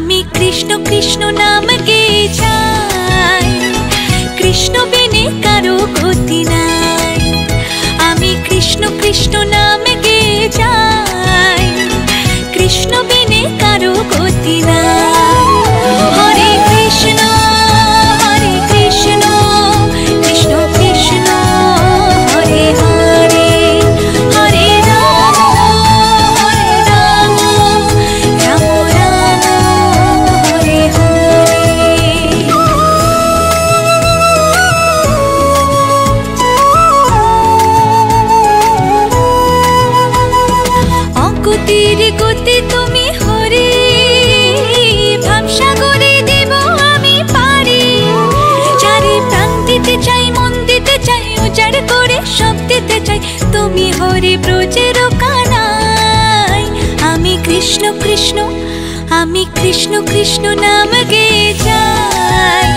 আমি কৃষ্ণ কৃষ্ণ নাম গেয়ে যাই, কৃষ্ণ বিনে কারো গতি নাই। আমি কৃষ্ণ কৃষ্ণ নাম গেয়ে যাই, কৃষ্ণ বিনে কারো গতি নাই। হরে কৃষ্ণ হরে কৃষ্ণ, কৃষ্ণ কৃষ্ণ হরে হরে, হরে রাম রাম রাম হরে হরে। অগতির গতি তুমি হরে, ভাবসাগরে দেব আমি পারি। চারি প্রাণ দিতে চাই, মন দিতে চাই, উজাড় করে সব দিতে চাই, তুমি হরে ব্রজের কানাই। আমি কৃষ্ণ কৃষ্ণ, আমি কৃষ্ণ কৃষ্ণ নাম গেয়ে যাই।